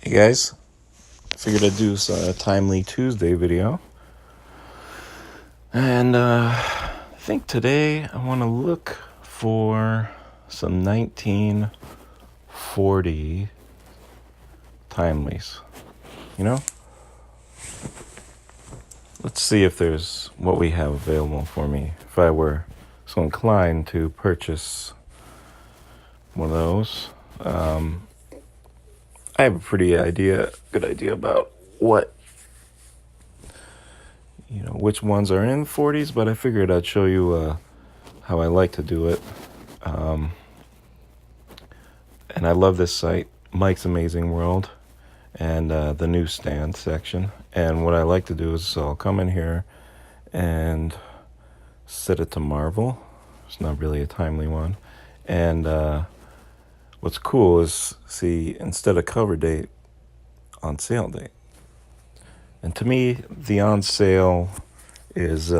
Hey guys, figured I'd do a timely Tuesday video. And I think today I want to look for some 1940 timelies. You know? Let's see if there's what we have available for me if I were so inclined to purchase one of those. I have a good idea about which ones are in 40s, but I figured I'd show you how I like to do it. And I love this site, Mike's Amazing World, and the newsstand section. And what I like to do is I'll come in here and set it to Marvel. It's not really a timely one. And what's cool is, see, instead of cover date, on sale date. And to me, the on sale is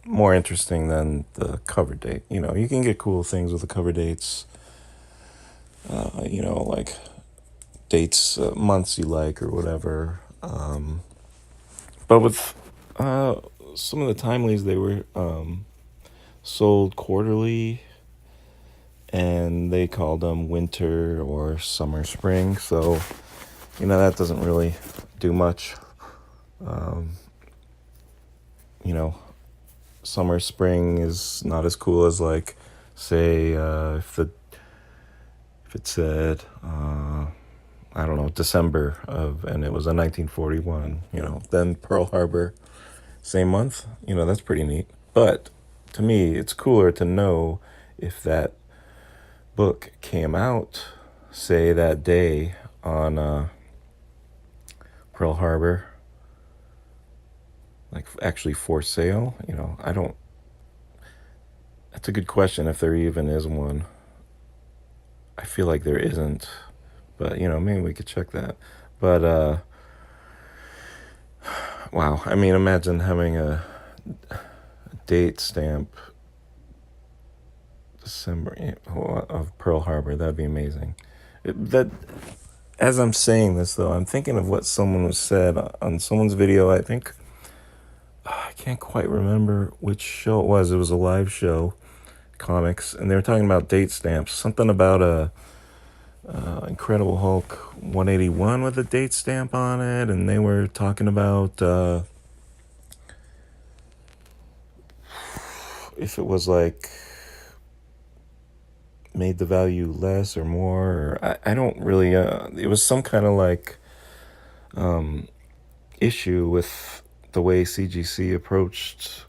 more interesting than the cover date. You know, you can get cool things with the cover dates, like dates, months you like or whatever. But with some of the timelies, they were sold quarterly, and they called them winter or summer, spring. So, that doesn't really do much. Summer, spring is not as cool as, like, say, if it said, I don't know, December and it was a 1941, then Pearl Harbor, same month, that's pretty neat. But to me, it's cooler to know if that book came out, say, that day on Pearl Harbor, like actually for sale. That's a good question if there even is one. I feel like there isn't, but maybe we could check that. But wow, I mean, imagine having a date stamp December of Pearl Harbor. That'd be amazing. As I'm saying this, though, I'm thinking of what someone was said on someone's video. I think I can't quite remember which show it was. It was a live show, comics, and they were talking about date stamps. Something about a Incredible Hulk 181 with a date stamp on it, and they were talking about if it was like made the value less or more, or I don't really it was some kind of like issue with the way CGC approached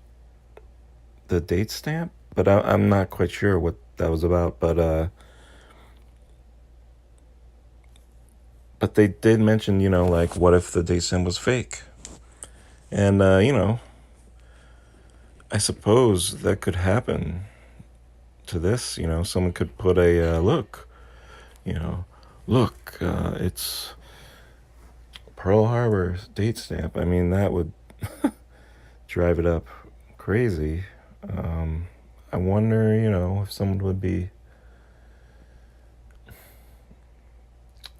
the date stamp, but I'm not quite sure what that was about. But they did mention, like, what if the date stamp was fake? And I suppose that could happen to this. Someone could put a look, it's Pearl Harbor date stamp. I mean, that would drive it up crazy. I wonder, if someone would be,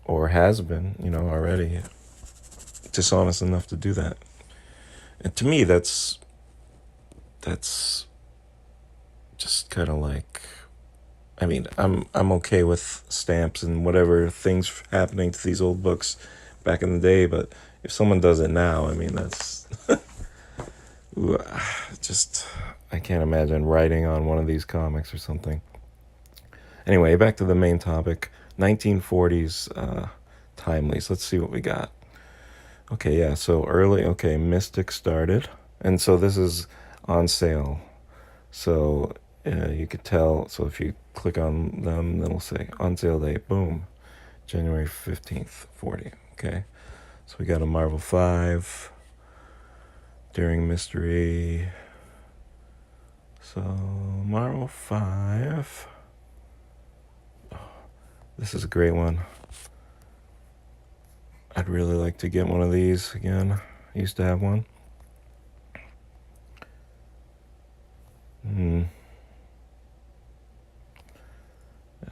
or has been, already dishonest enough to do that. And to me, that's just kind of like, I mean, I'm okay with stamps and whatever things happening to these old books back in the day, but if someone does it now, I mean, that's just, I can't imagine writing on one of these comics or something. Anyway, back to the main topic, 1940s timelies. Let's see what we got. Okay, yeah, so early, okay, Mystic started, and so this is on sale. So you could tell, so if you click on them, it'll say on sale date, boom, January 15th, 40. Okay, so we got a Marvel 5, Daring Mystery. So Marvel 5. Oh, this is a great one. I'd really like to get one of these again. I used to have one.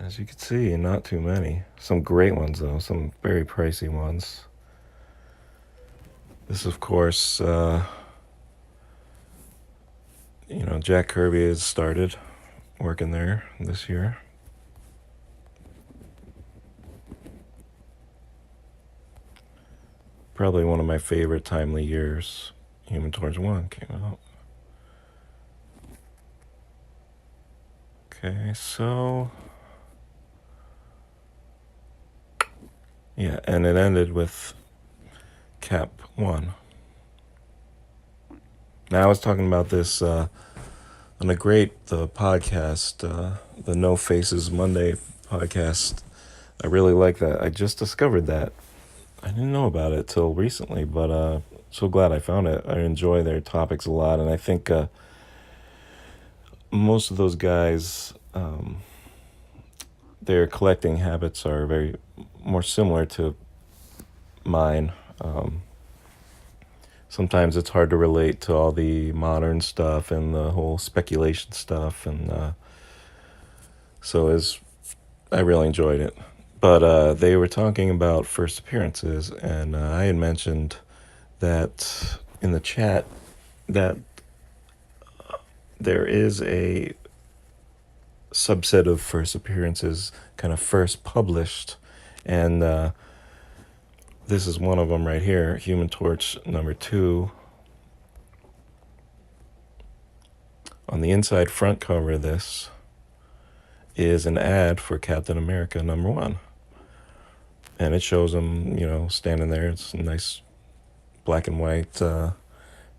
As you can see, not too many. Some great ones, though. Some very pricey ones. This, of course, Jack Kirby has started working there this year. Probably one of my favorite timely years. Human Torch 1 came out. Okay, so... yeah, and it ended with Cap 1. Now, I was talking about this on the podcast, the No Faces Monday podcast. I really like that. I just discovered that. I didn't know about it till recently, but so glad I found it. I enjoy their topics a lot, and I think most of those guys, their collecting habits are very more similar to mine. Sometimes it's hard to relate to all the modern stuff and the whole speculation stuff, and I really enjoyed it. But they were talking about first appearances, and I had mentioned that in the chat that there is a subset of first appearances, kind of first published, and this is one of them right here, Human Torch number 2. On the inside front cover of this is an ad for Captain America number 1. And it shows him, standing there. It's a nice black and white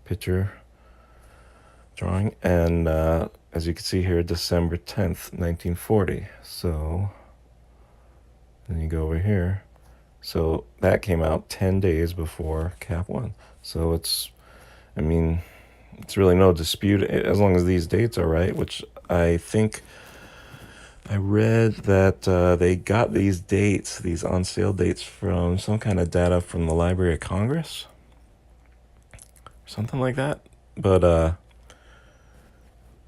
picture drawing. And as you can see here, December 10th, 1940. So then you go over here. So that came out 10 days before Cap 1. So it's really no dispute as long as these dates are right, which I think I read that they got these dates, these on sale dates, from some kind of data from the Library of Congress. Something like that. But I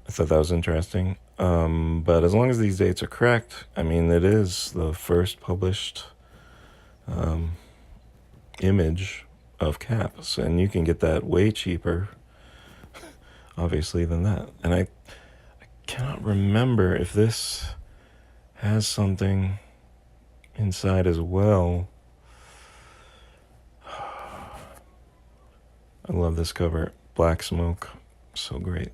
thought that was interesting. But as long as these dates are correct, it is the first published image of Caps, and you can get that way cheaper, obviously, than that. And I cannot remember if this has something inside as well. I love this cover. Black Smoke. So great.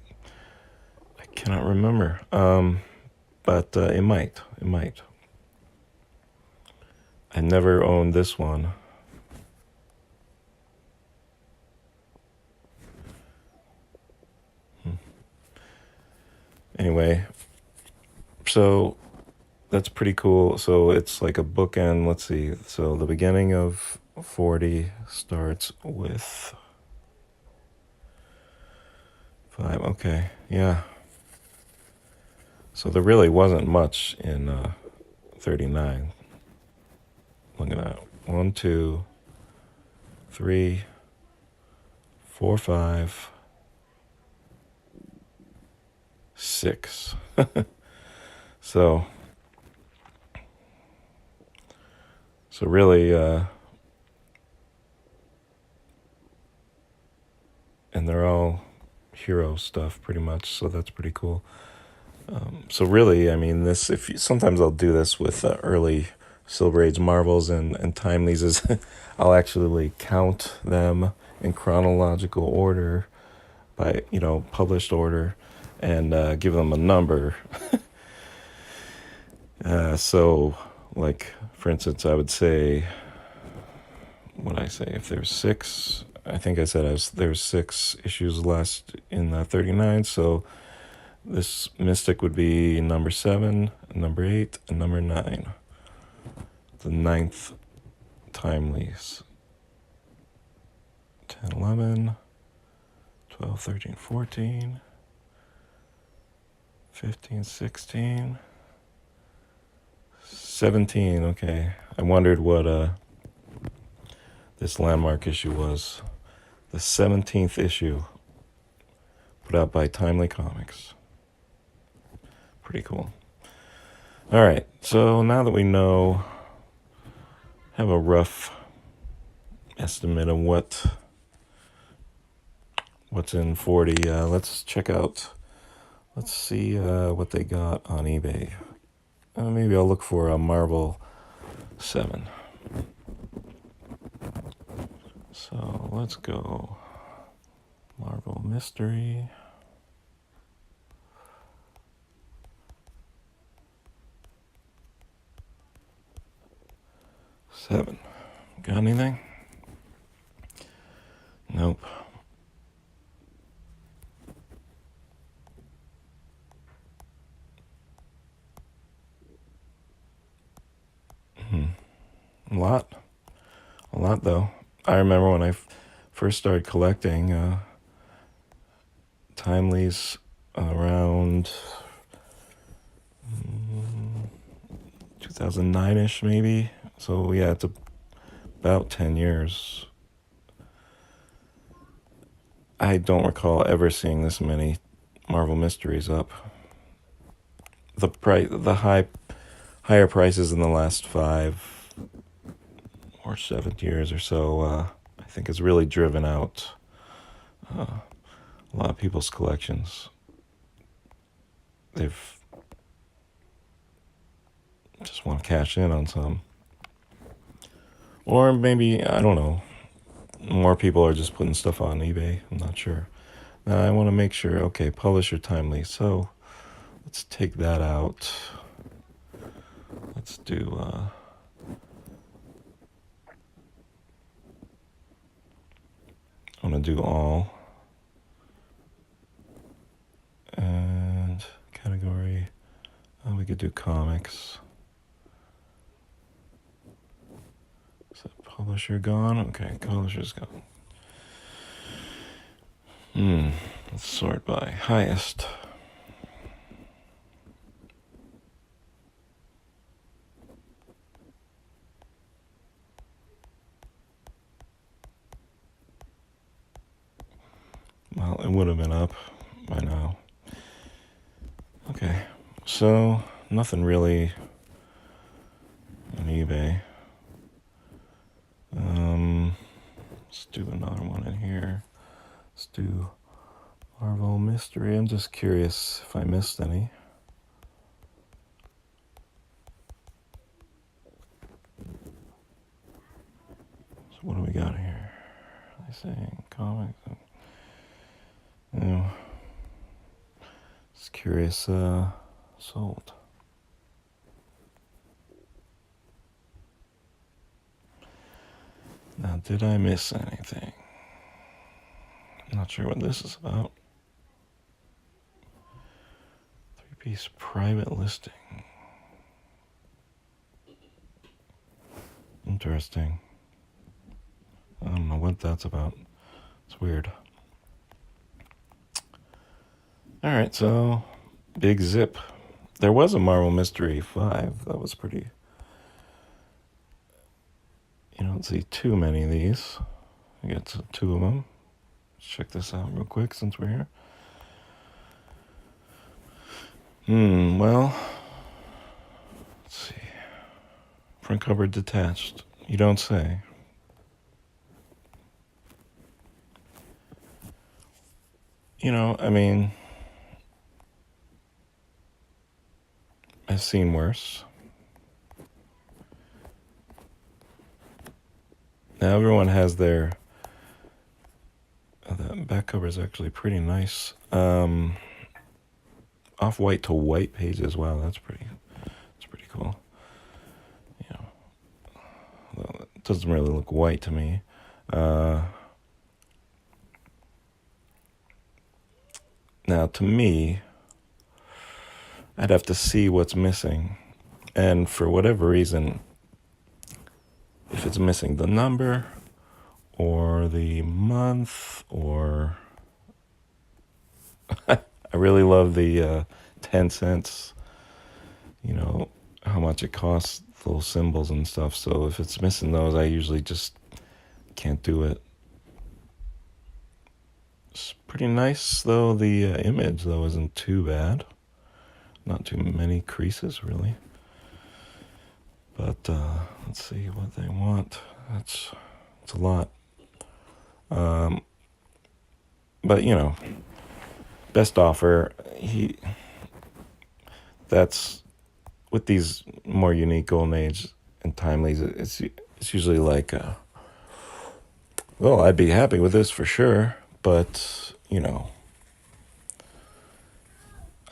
I cannot remember. But it might. I never owned this one. Anyway, so that's pretty cool. So it's like a bookend. Let's see. So the beginning of 40 starts with 5. Okay, yeah. So there really wasn't much in 39. Look at that. 1, 2, 3, 4, 5, 6. So really, and they're all hero stuff pretty much, so that's pretty cool. So really, this, sometimes I'll do this with early Silver Age Marvels and Timelies, is I'll actually count them in chronological order by, published order, and give them a number. So, like, for instance, I would say, if there's 6, I think I said there's 6 issues last in 39, so this Mystic would be number 7, number 8, and number 9. The 9th Timelies. 10, 11, 12, 13, 14, 15, 16, 17. Okay, I wondered what this landmark issue was. The 17th issue, put out by Timely Comics. Pretty cool. All right, so now that we know, have a rough estimate of what's in 40, let's check out, let's see what they got on eBay. Maybe I'll look for a Marvel 7. So let's go Marvel Mystery. Seven. Got anything? Nope. A lot. A lot, though. I remember when I first started collecting timelies around 2009-ish, maybe. So, yeah, it's about 10 years. I don't recall ever seeing this many Marvel Mysteries up. The higher prices in the last 5 or 7 years or so, I think has really driven out a lot of people's collections. They've just want to cash in on some. Or maybe, I don't know, more people are just putting stuff on eBay. I'm not sure. Now I want to make sure, okay, publisher timely. So let's take that out. Let's do, I'm going to do all. And category, we could do comics. Is that publisher gone? Okay, publisher's gone. Let's sort by highest. Well, it would have been up by now. Okay, so nothing really on eBay. Let's do another one in here. Let's do Marvel Mystery. I'm just curious if I missed any. So what do we got here? I saying comics. Just curious. Sold. Now, did I miss anything? I'm not sure what this is about. 3-piece private listing. Interesting. I don't know what that's about. It's weird. Alright, so big zip. There was a Marvel Mystery 5. That was pretty... You don't see too many of these. I got 2 of them. Let's check this out real quick since we're here. Well, let's see. Front cover detached. You don't say. I mean, I've seen worse. Now everyone has their... that back cover is actually pretty nice. Off-white to white pages. Wow, that's pretty cool. Well, it doesn't really look white to me. Now, to me, I'd have to see what's missing. And for whatever reason, if it's missing the number or the month or... I really love the 10 cents, how much it costs, those symbols and stuff. So if it's missing those, I usually just can't do it. It's pretty nice, though. The image, though, isn't too bad. Not too many creases, really. But let's see what they want. It's a lot. Um, but best offer. That's with these more unique golden age and timelies. It's usually like, well, I'd be happy with this for sure, but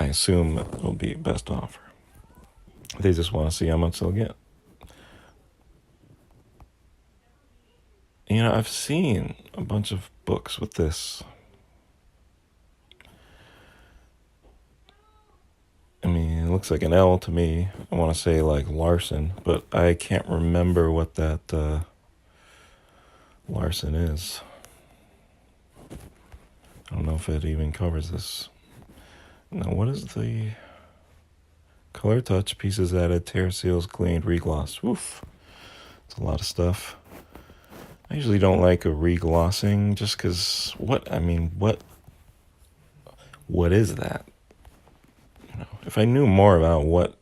I assume it'll be best offer. They just want to see how much they'll get. I've seen a bunch of books with this. I mean, it looks like an L to me. I want to say like Larson, but I can't remember what that Larson is. I don't know if it even covers this. Now, what is the color touch? Pieces added, tear seals cleaned, regloss. Oof. It's a lot of stuff. I usually don't like a reglossing just because what is that? If I knew more about what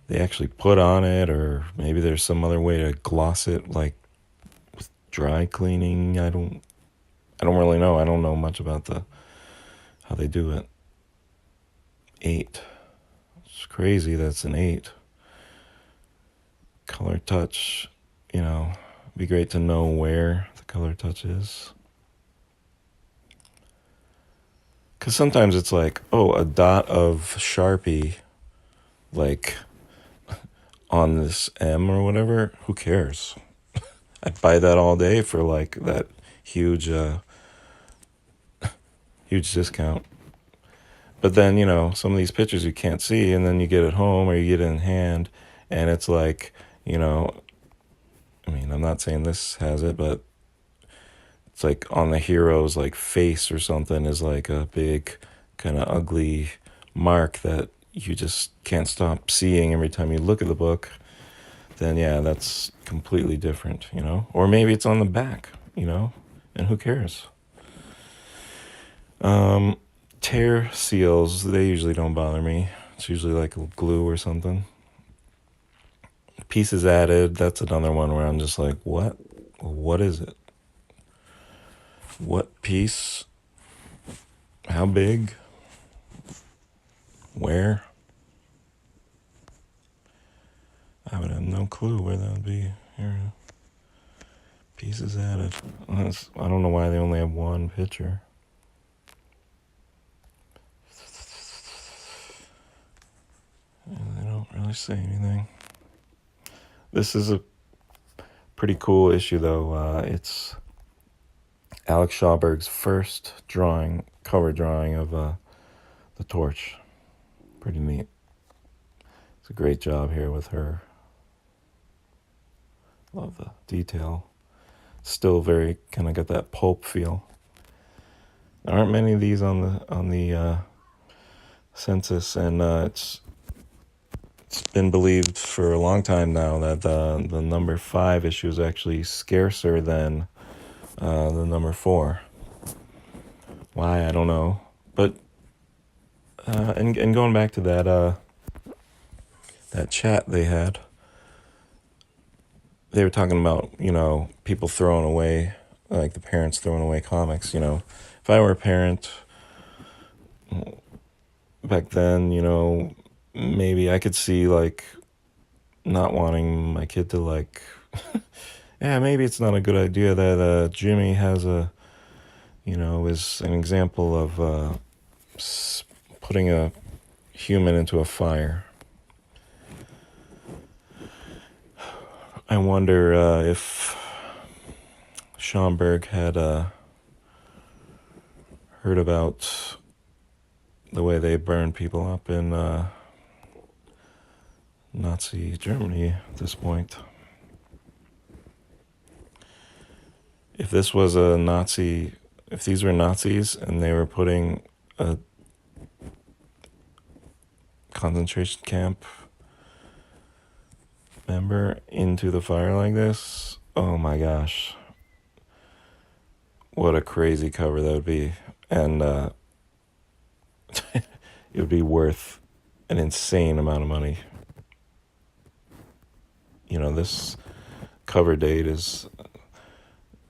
they actually put on it, or maybe there's some other way to gloss it, like with dry cleaning. I don't really know. I don't know much about how they do it. 8. It's crazy that's an 8. Color touch, be great to know where the color touch is. Because sometimes it's like, oh, a dot of Sharpie, like on this M or whatever. Who cares? I'd buy that all day for like that huge discount. But then, some of these pictures you can't see, and then you get it home or you get it in hand, and it's like, I'm not saying this has it, but it's like on the hero's like face or something is like a big kind of ugly mark that you just can't stop seeing every time you look at the book. Then yeah, that's completely different, or maybe it's on the back, and who cares? Tear seals, they usually don't bother me. It's usually like glue or something. Pieces added, that's another one where I'm just like, what is it? What piece? How big? Where? I would have no clue where that would be. Here, pieces added. I don't know why they only have one picture. And they don't really say anything. This is a pretty cool issue, though. It's Alex Schauberg's first cover drawing of the torch. Pretty neat. It's a great job here with her. Love the detail. Still very kind of got that pulp feel. There aren't many of these on the census, and it's been believed for a long time now that the number 5 issue is actually scarcer than the number 4. Why, I don't know. But and going back to that chat they had, they were talking about people throwing away, like the parents throwing away comics. If I were a parent back then, maybe I could see like not wanting my kid to like yeah, maybe it's not a good idea that Jimmy has is an example of putting a human into a fire. I wonder if Schomburg had heard about the way they burned people up in Nazi Germany at this point. If this was a Nazi, if these were Nazis and they were putting a concentration camp member into the fire like this, oh my gosh, what a crazy cover that would be. And it would be worth an insane amount of money. This cover date is,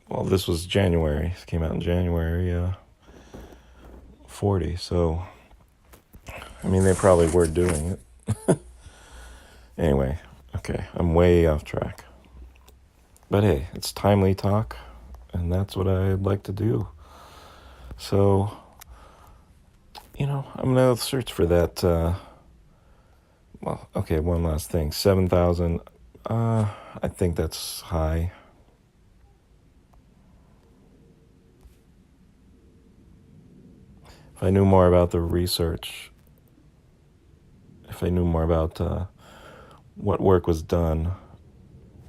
well, this was January. It came out in January 40. So, I mean, they probably were doing it. Anyway, okay, I'm way off track. But hey, it's timely talk, and that's what I'd like to do. So, I'm going to search for that. Well, okay, one last thing. 7,000. I think that's high. If I knew more about the research, if I knew more about what work was done,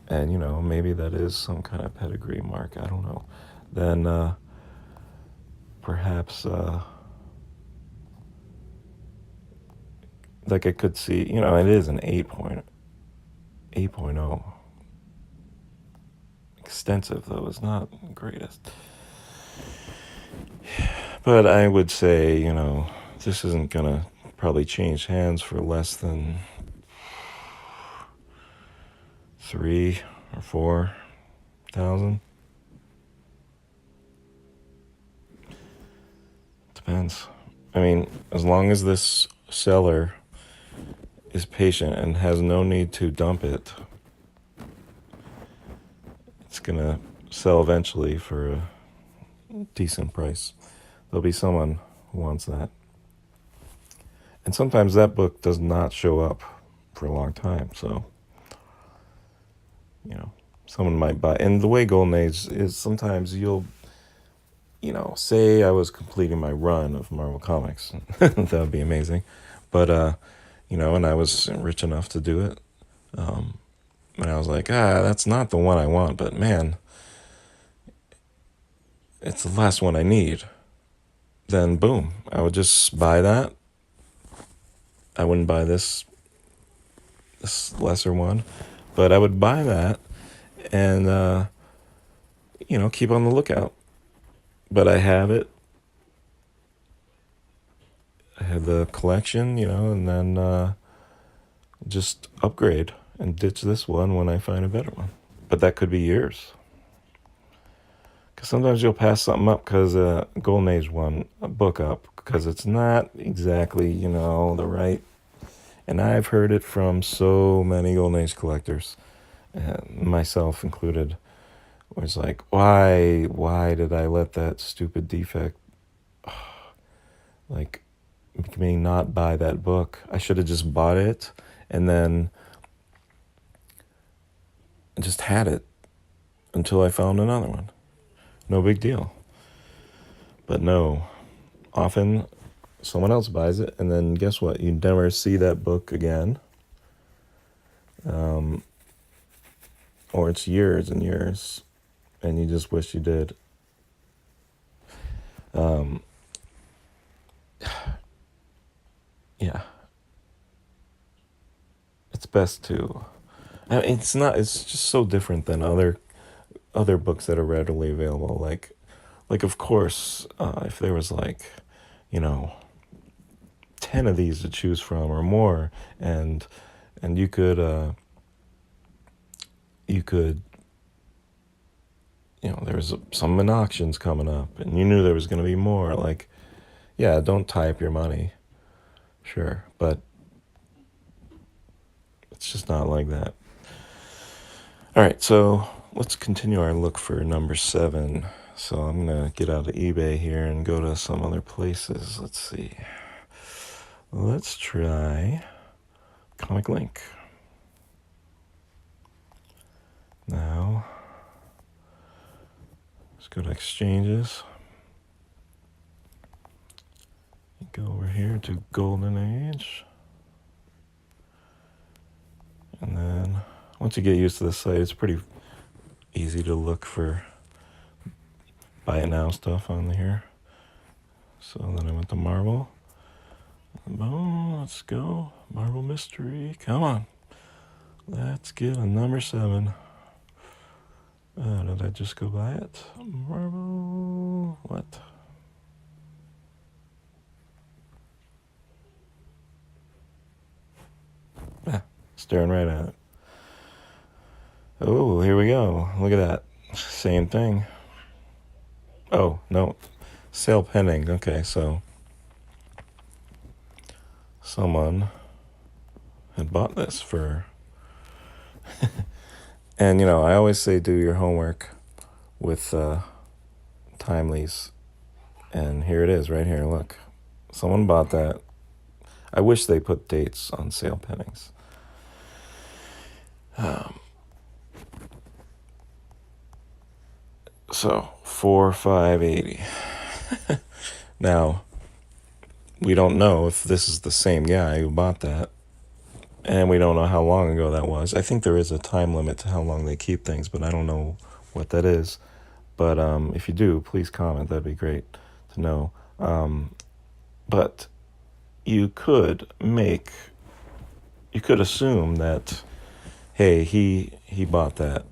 and maybe that is some kind of pedigree mark, I don't know, then perhaps like I could see, it is an 8.0. Extensive, though, is not the greatest. But I would say, this isn't going to probably change hands for less than 3 or 4,000. Depends. I mean, as long as this seller is patient and has no need to dump it, it's going to sell eventually for a decent price. There'll be someone who wants that. And sometimes that book does not show up for a long time. So, someone might buy. And the way Golden Age is, sometimes you'll, say I was completing my run of Marvel Comics. That would be amazing. But, and I was rich enough to do it. And I was like, that's not the one I want, but man, it's the last one I need. Then boom, I would just buy that. I wouldn't buy this lesser one, but I would buy that and, keep on the lookout. But I have it. I have the collection, and then just upgrade and ditch this one when I find a better one. But that could be years. Because sometimes you'll pass something up because Golden Age one, a book up, because it's not exactly, the right. And I've heard it from so many Golden Age collectors, myself included, where it's like, why did I let that stupid defect, like, make me not buy that book? I should have just bought it and then just had it until I found another one. No big deal. But no, often someone else buys it, and then guess what? You never see that book again. Or it's years and years, and you just wish you did. Yeah. It's best to. I mean, it's just so different than other books that are readily available. Like of course, if there was like, you know, 10 of these to choose from or more, and you could there was some in auctions coming up, and you knew there was going to be more. Like, yeah, don't tie up your money, sure, but it's just not like that. All right, so let's continue our look for number 7. So I'm going to get out of eBay here and go to some other places. Let's see. Let's try Comic Link. Now, let's go to exchanges. Go over here to Golden Age. And then once you get used to this site, it's pretty easy to look for buy it now stuff on here. So then I went to Marvel. Boom, let's go. Marvel Mystery. Come on. Let's get a number 7. Did I just go buy it? Marvel. What? Staring right at it. Oh, here we go. Look at that. Same thing. Oh, no. Sale pending. Okay, so someone had bought this for. And, I always say do your homework with timelies. And here it is right here. Look. Someone bought that. I wish they put dates on sale pendings. So 4580. Now, we don't know if this is the same guy who bought that, and we don't know how long ago that was. I think there is a time limit to how long they keep things, but I don't know what that is. But if you do, please comment. That'd be great to know. But you could assume that, hey, he bought that.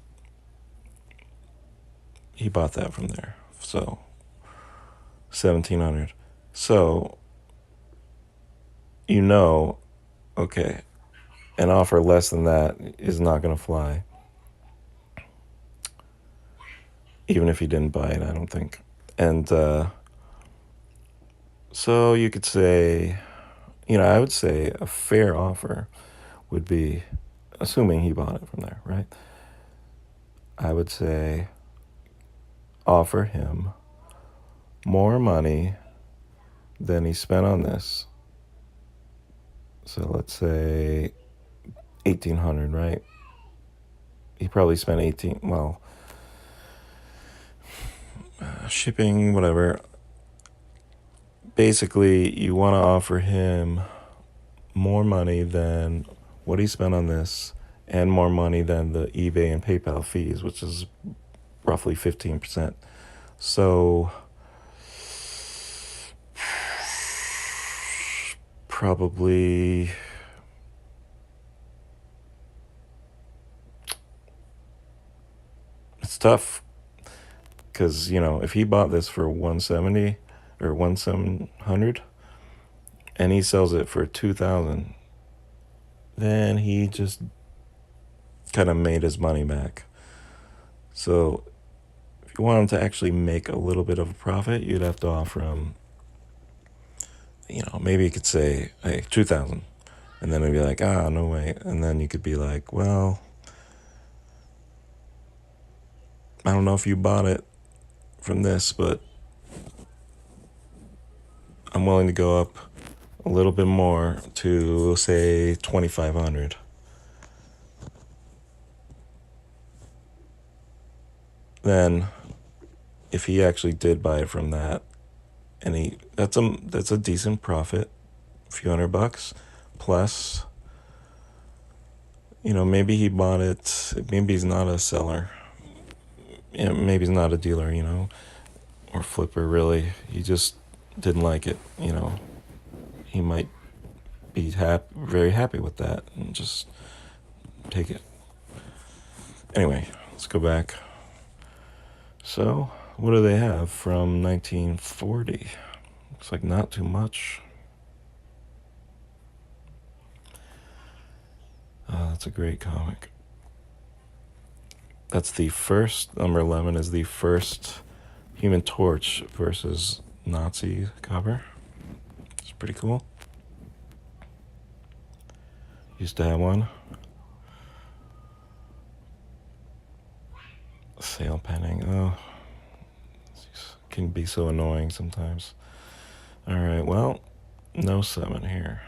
He bought that from there. So 1700. So okay, an offer less than that is not going to fly. Even if he didn't buy it, I don't think. And so you could say, I would say a fair offer would be, assuming he bought it from there, right? I would say offer him more money than he spent on this. So let's say 1800, right? He probably spent 18, well, shipping, whatever. Basically, you want to offer him more money than what he spent on this, and more money than the eBay and PayPal fees, which is roughly 15%. So probably it's tough because if he bought this for 170 or 1700 and he sells it for 2000, then he just kind of made his money back. So if you want him to actually make a little bit of a profit, you'd have to offer him, maybe you could say, hey, 2000. And then it'd be like, no way. And then you could be like, well, I don't know if you bought it from this, but I'm willing to go up a little bit more to, say, 2500. Then if he actually did buy it from that, and that's a decent profit, a few $100 plus. Maybe he bought it. Maybe he's not a seller. Maybe he's not a dealer. Or flipper. Really, he just didn't like it. He might be very happy with that, and just take it. Anyway, let's go back. So, what do they have from 1940? Looks like not too much. That's a great comic. That's the first, number 11 is the first Human Torch versus Nazi cover. It's pretty cool. Used to have one. Sale pending. Oh, it can be so annoying sometimes. All right, well, no 7 here.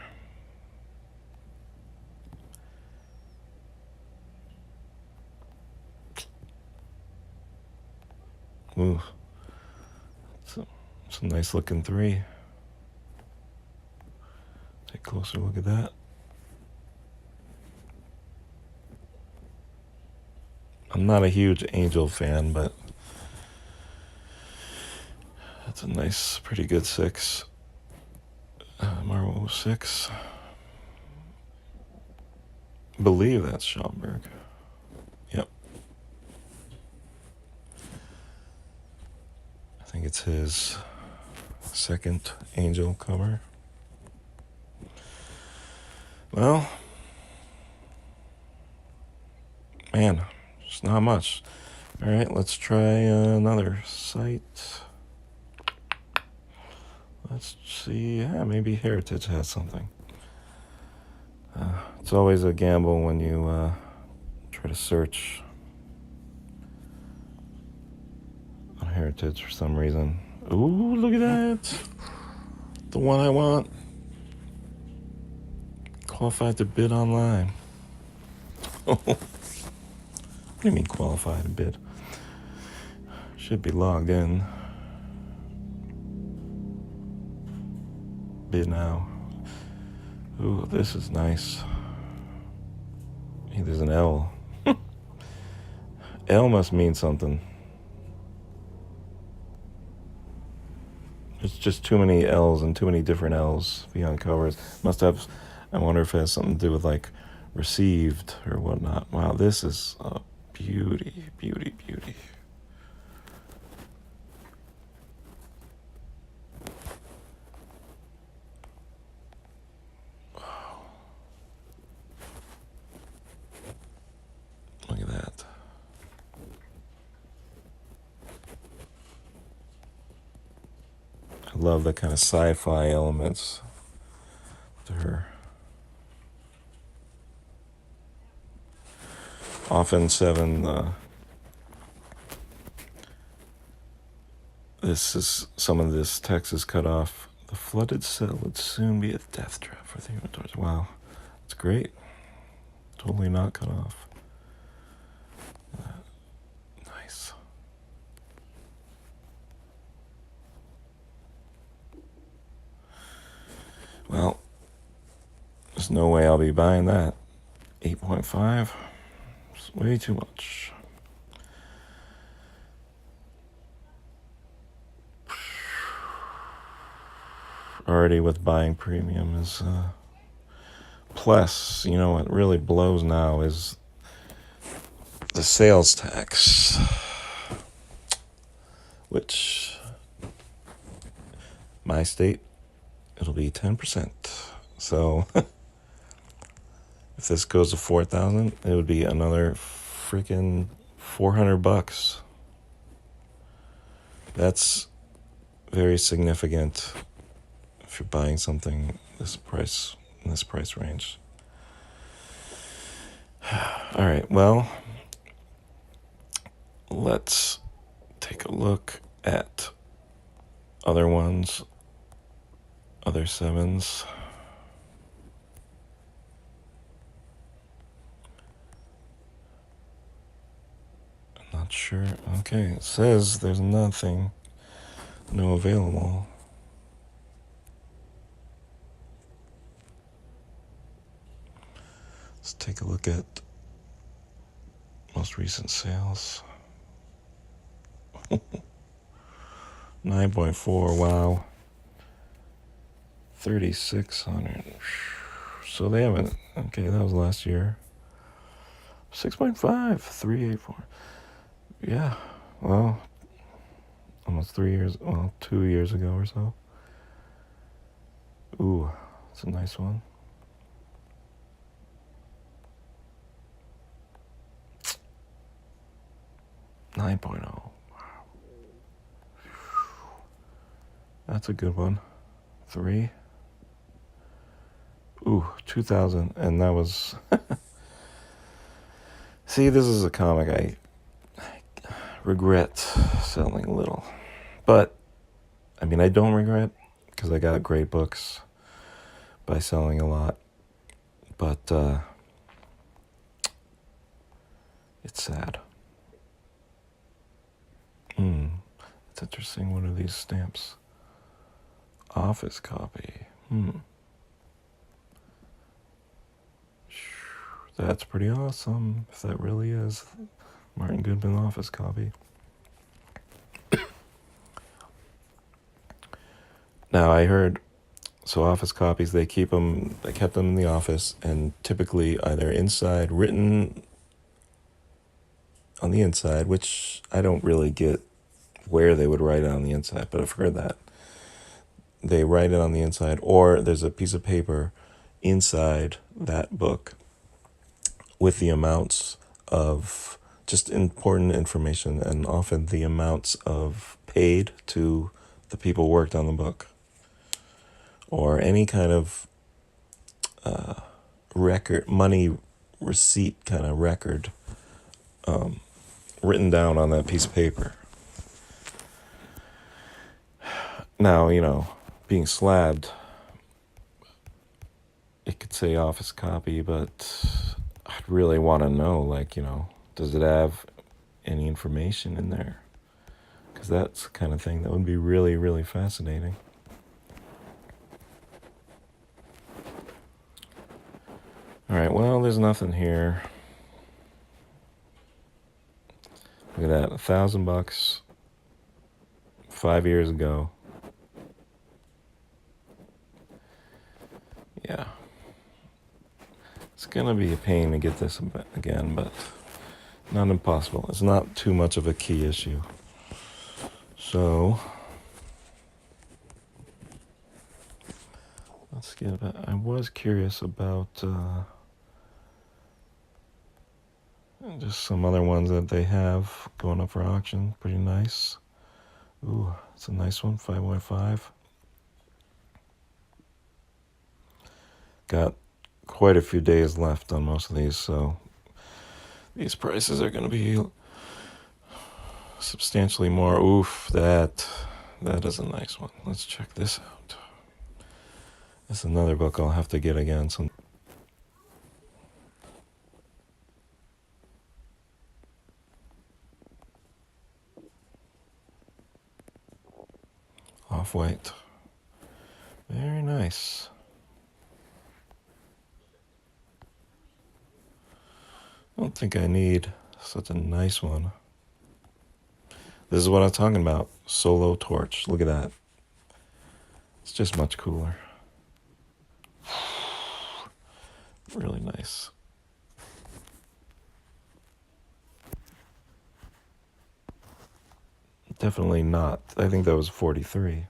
Ooh, it's a nice looking 3. Take a closer look at that. I'm not a huge Angel fan, but that's a nice, pretty good 6. Marvel 6. I believe that's Schomburg. Yep. I think it's his second Angel cover. Well, man, It's not much. All right, let's try another site. Let's see. Yeah, maybe Heritage has something. It's always a gamble when you try to search on Heritage for some reason. Ooh, look at that. The one I want. Qualified to bid online. What do you mean qualified to bid? Should be logged in. Bid now. Ooh, this is nice. Hey, there's an L. L must mean something. There's just too many L's and too many different L's beyond covers. Must have, I wonder if it has something to do with like received or whatnot. Wow, this is a beauty, beauty, beauty. Wow. Look at that. I love the kind of sci-fi elements to her. Often 7, this is, some of this text is cut off. The flooded cell would soon be a death trap for the human torch. Wow, it's great. Totally not cut off. Nice. Well, there's no way I'll be buying that. 8.5. It's way too much. Already with buying premium is plus, you know what really blows now is the sales tax, which my state it'll be 10%. So if this goes to 4,000, it would be another freaking $400. That's very significant if you're buying something this price, in this price range. All right, well, let's take a look at other ones, other 7s. I'm not sure. Okay, it says there's nothing, no available. Let's take a look at most recent sales. 9.4, wow. 3,600. So they haven't, okay, that was last year. 6.5, 384. Yeah, well, almost 3 years, well, 2 years ago or so. Ooh, it's a nice one. 9.0. Wow. That's a good one. 3. Ooh, 2,000. And that was... See, this is a comic I regret selling a little. But, I mean, I don't regret because I got great books by selling a lot. But, it's sad. It's interesting. What are these stamps? Office copy. That's pretty awesome, if that really is Martin Goodman office copy. Now, I heard, so office copies, they kept them in the office, and typically either inside, written on the inside, which I don't really get where they would write it on the inside, but I've heard that. They write it on the inside, or there's a piece of paper inside that book with the amounts of just important information, and often the amounts of paid to the people who worked on the book, or any kind of record, money receipt kind of record written down on that piece of paper. Now, being slabbed, it could say office copy, but I'd really want to know, like, does it have any information in there? Because that's the kind of thing that would be really, really fascinating. All right, well, there's nothing here. Look at that, $1,000, 5 years ago. Yeah. It's gonna be a pain to get this again, but not impossible. It's not too much of a key issue. So, let's get back. I was curious about just some other ones that they have going up for auction. Pretty nice. Ooh, it's a nice one, 5.5. Got quite a few days left on most of these, so these prices are going to be substantially more. Oof, that is a nice one. Let's check this out. This is another book I'll have to get again. Off-white. Very nice. I don't think I need such a nice one. This is what I'm talking about. Solo torch. Look at that. It's just much cooler. Really nice. Definitely not. I think that was 43.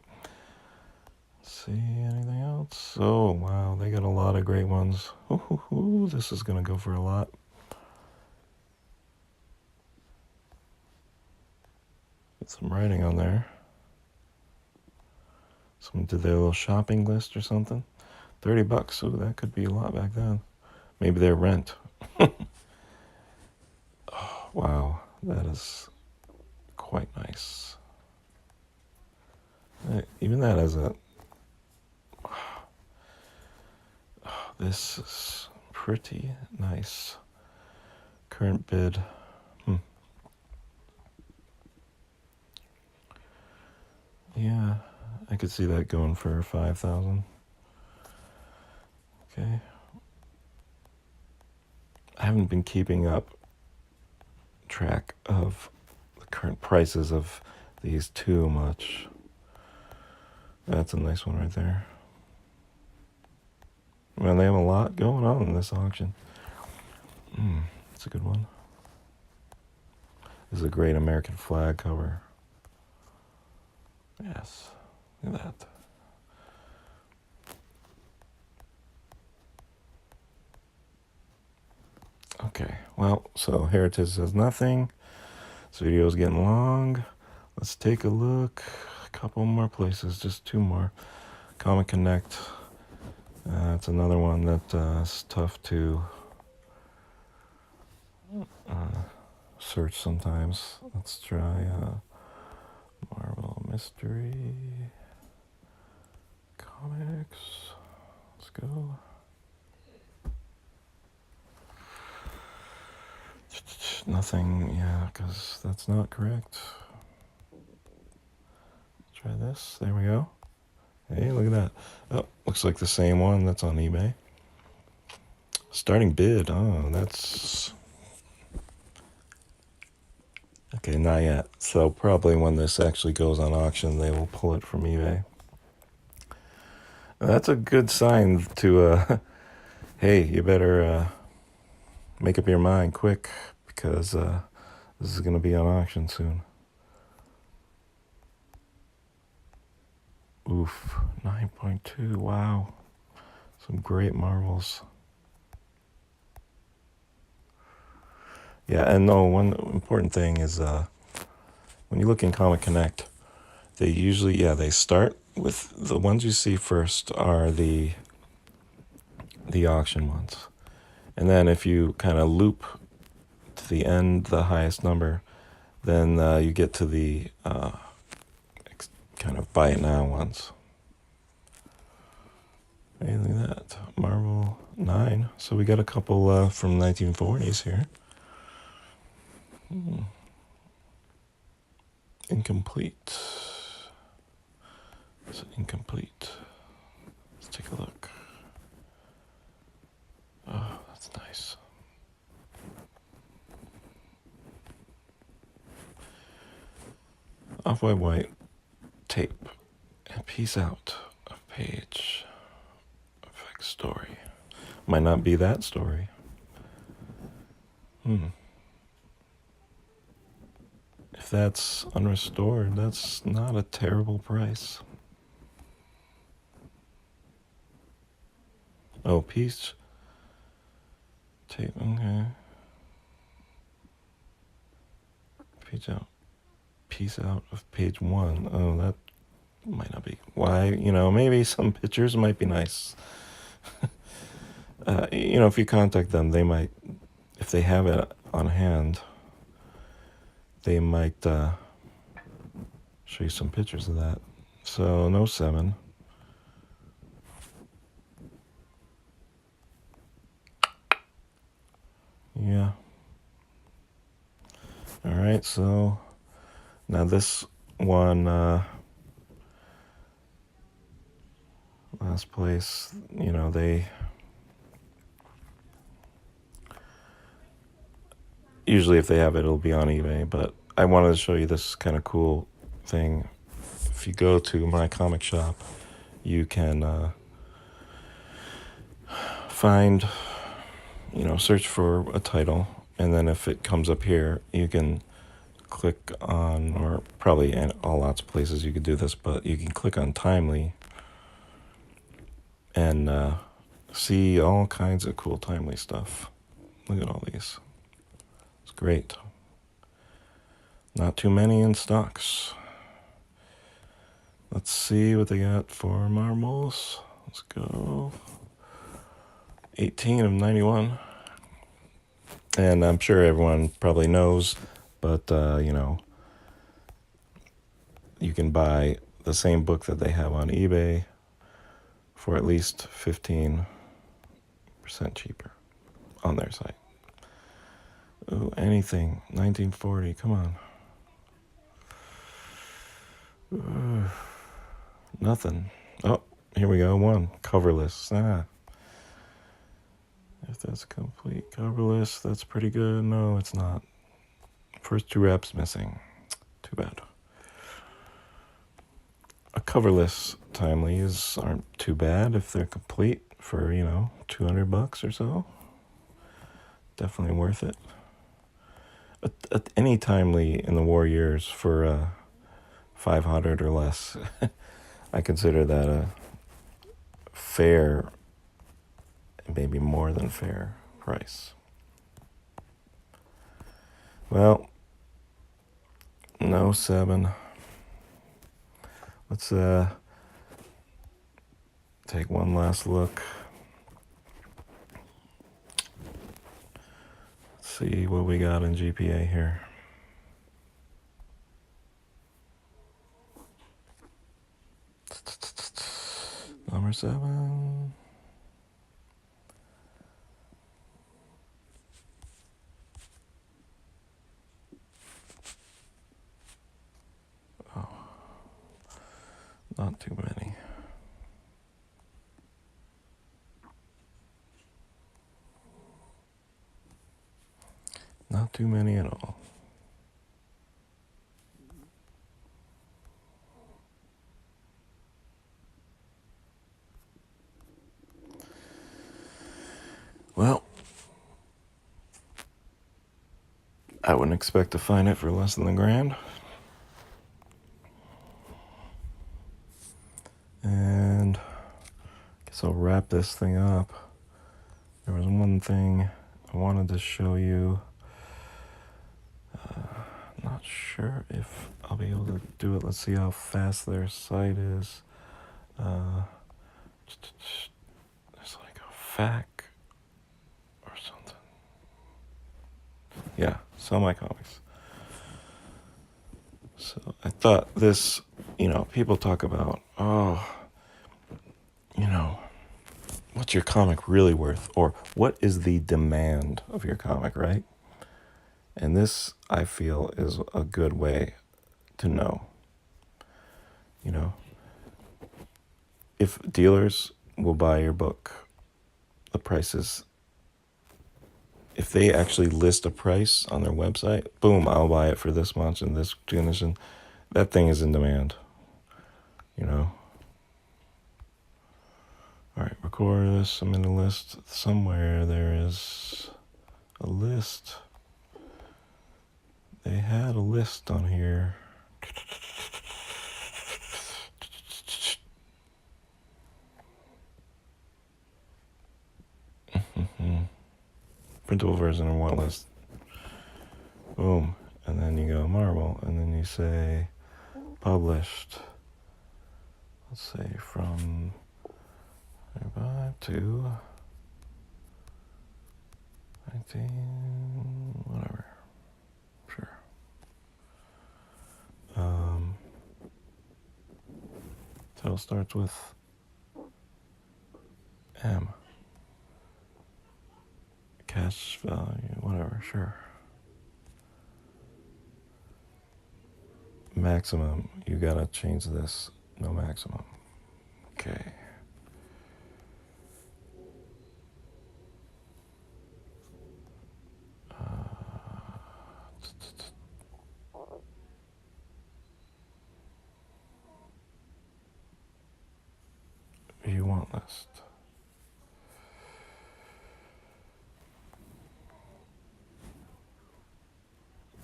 Let's see, anything else? Oh, wow, they got a lot of great ones. Ooh, this is going to go for a lot. Get some writing on there. Someone did their little shopping list or something. $30. Ooh, that could be a lot back then. Maybe their rent. Oh, wow, that is quite nice. Even that as a... Oh, this is pretty nice. Current bid. Yeah, I could see that going for 5,000. Okay. I haven't been keeping up track of the current prices of these too much. That's a nice one right there. Well, they have a lot going on in this auction. That's a good one. This is a great American flag cover. Yes, look at that. Okay, well, so Heritage says nothing. This video is getting long. Let's take a look. A couple more places, just two more. Comic Connect. It's another one that is tough to search sometimes. Let's try Marvel Mystery Comics. Let's go. Nothing, yeah, because that's not correct. Try this. There we go. Hey, look at that. Oh, looks like the same one that's on eBay. Starting bid. Oh, that's... Okay, not yet. So probably when this actually goes on auction, they will pull it from eBay. That's a good sign to, hey, you better make up your mind quick, because this is going to be on auction soon. Oof, 9.2, wow. Some great Marvels. Yeah, and no, one important thing is when you look in Comic Connect, they usually, yeah, they start with the ones you see first are the auction ones. And then if you kind of loop to the end, the highest number, then you get to the kind of buy it now ones. Hey, look at that. Marvel 9. So we got a couple from 1940s here. Incomplete. It's incomplete. Let's take a look. Oh, that's nice. Off-white white tape. And piece out of page. Effect story. Might not be that story. If that's unrestored, that's not a terrible price. Oh, piece tape, okay. Piece out of page 1. Oh, that might not be. Why, maybe some pictures might be nice. If you contact them, they might, if they have it on hand, they might show you some pictures of that. So, no 7. Yeah. All right, so now this one, last place, they usually if they have it, it'll be on eBay, but I wanted to show you this kind of cool thing. If you go to my comic shop, you can find, search for a title, and then if it comes up here, you can click on, or probably in lots of places you could do this, but you can click on Timely and see all kinds of cool Timely stuff. Look at all these. It's great. Not too many in stocks. Let's see what they got for marbles. Let's go. 18 of 91. And I'm sure everyone probably knows, but, you can buy the same book that they have on eBay for at least 15% cheaper on their site. Ooh, anything. 1940, come on. Ooh, nothing. Oh, here we go. One. Coverless. If that's complete coverless, that's pretty good. No, it's not. First 2 reps missing. Too bad. A coverless Timelies aren't too bad if they're complete for, $200 or so. Definitely worth it. At any Timely in the war years for 500 or less, I consider that a fair, maybe more than fair price. Well, no 7. Let's take one last look. Let's see what we got in GPA here. Number 7. Oh, not too many. Not too many at all. Well, I wouldn't expect to find it for less than $1,000. And I guess I'll wrap this thing up. There was one thing I wanted to show you. sure if I'll be able to do it. Let's see how fast their site is. There's like a FAQ or something. Yeah, sell my comics. So I thought this, people talk about, what's your comic really worth? Or what is the demand of your comic, right? And this, I feel, is a good way to know. If dealers will buy your book, the prices, if they actually list a price on their website, boom, I'll buy it for this much and this condition. That thing is in demand, All right, record this. I'm in a list. Somewhere there is a list. They had a list on here. Printable version of what list? Boom. And then you go Marvel. And then you say published. Let's say from 35 to 19, whatever. Sure. Title starts with M. Cash value, whatever, sure. Maximum, you gotta change this. No maximum. Okay. You want list.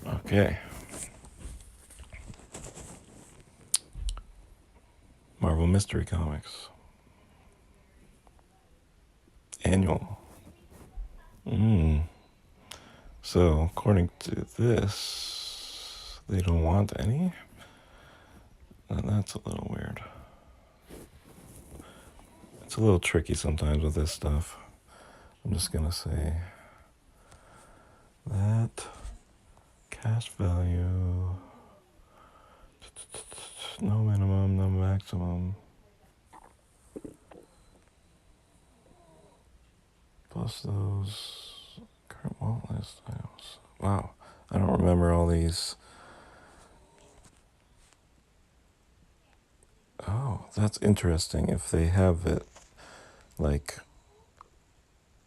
Okay. Marvel Mystery Comics. Annual. So, according to this, they don't want any? Now that's a little weird. It's a little tricky sometimes with this stuff. I'm just gonna say that cash value, no minimum, no maximum, plus those current want list items. Wow, I don't remember all these. Oh, that's interesting if they have it, like,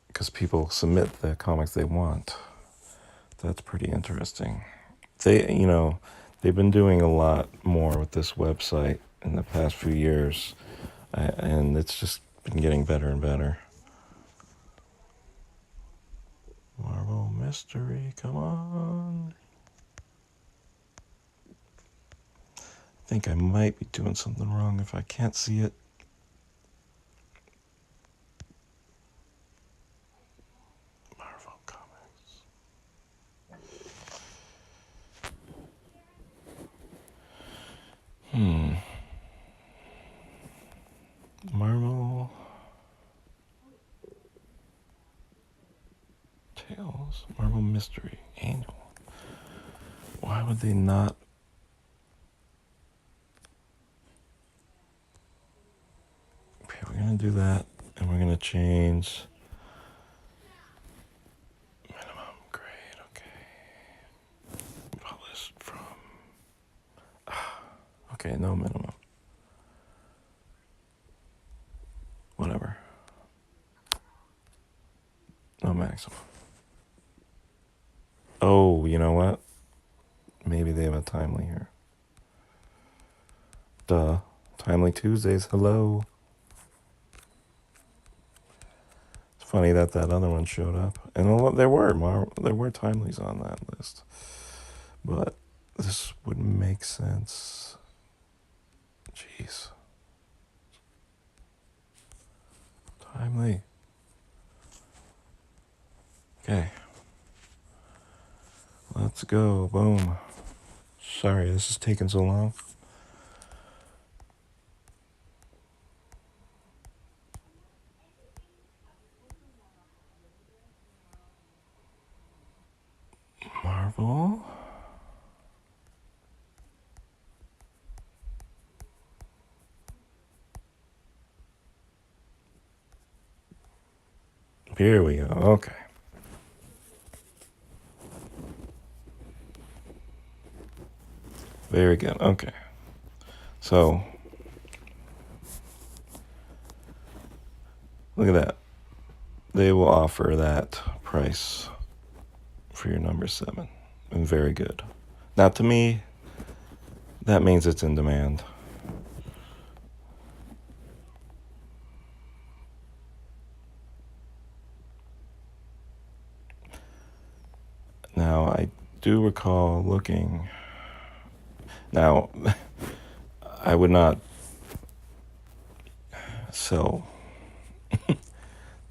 because people submit the comics they want. That's pretty interesting. They've been doing a lot more with this website in the past few years, and it's just been getting better and better. Marvel Mystery, come on. I think I might be doing something wrong if I can't see it. Marvel Comics. Marvel Tales, Marvel Mystery Annual. Why would they not? Okay, we're gonna do that, and we're gonna change minimum grade. Okay, published from. Okay, no minimum. Whatever. No maximum. Oh, you know what? Maybe they have a timely here. Duh. Timely Tuesdays. Hello. It's funny that other one showed up, and there were timelies on that list, but this would make sense. Jeez. Timely. Okay. Let's go. Boom. Sorry, this is taking so long. Marvel. Here we go. Okay. Very good. Okay. So, look at that. They will offer that price for your number 7. And very good. Now, to me, that means it's in demand. Now, I do recall looking. Now, I would not sell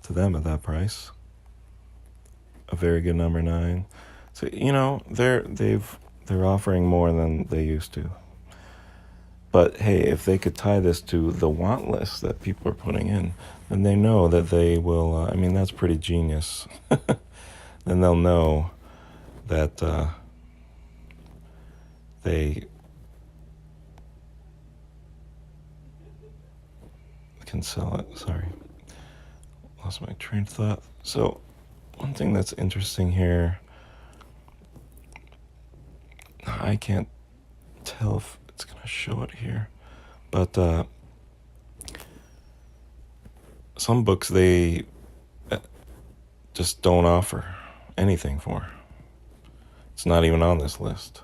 to them at that price. A very good number 9. So they're offering more than they used to. But hey, if they could tie this to the want list that people are putting in, then they know that they will. I mean, that's pretty genius. Then they'll know that they can sell it. Sorry, lost my train of thought. So, one thing that's interesting here, I can't tell if it's going to show it here, but some books they just don't offer anything for. It's not even on this list.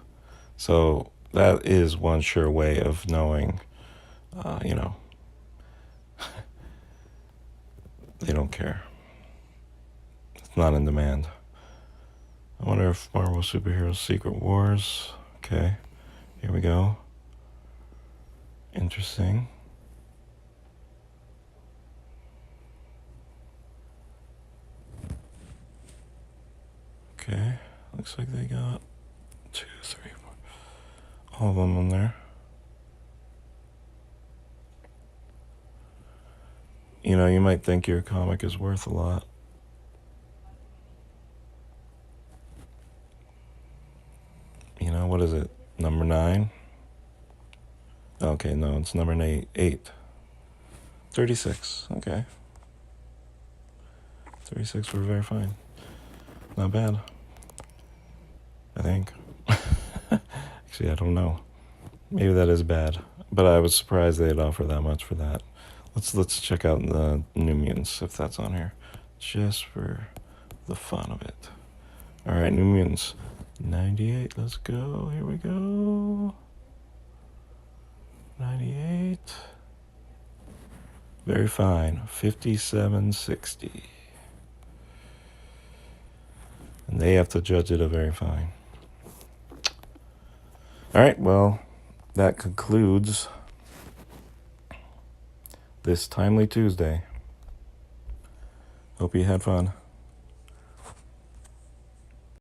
So that is one sure way of knowing, they don't care. It's not in demand. I wonder if Marvel Superheroes Secret Wars. Okay, here we go. Interesting. Okay, looks like they got 2, 3, 4, all of them in there. You might think your comic is worth a lot. What is it? Number 9? Okay, no, it's number 8. 36. Okay. 36 were very fine. Not bad. I think. Actually, I don't know. Maybe that is bad. But I was surprised they'd offer that much for that. Let's check out the New Mutants, if that's on here. Just for the fun of it. Alright, New Mutants. 98, let's go. Here we go. 98. Very fine. 57.60. And they have to judge it a very fine. Alright, well, that concludes this Timely Tuesday. Hope you had fun.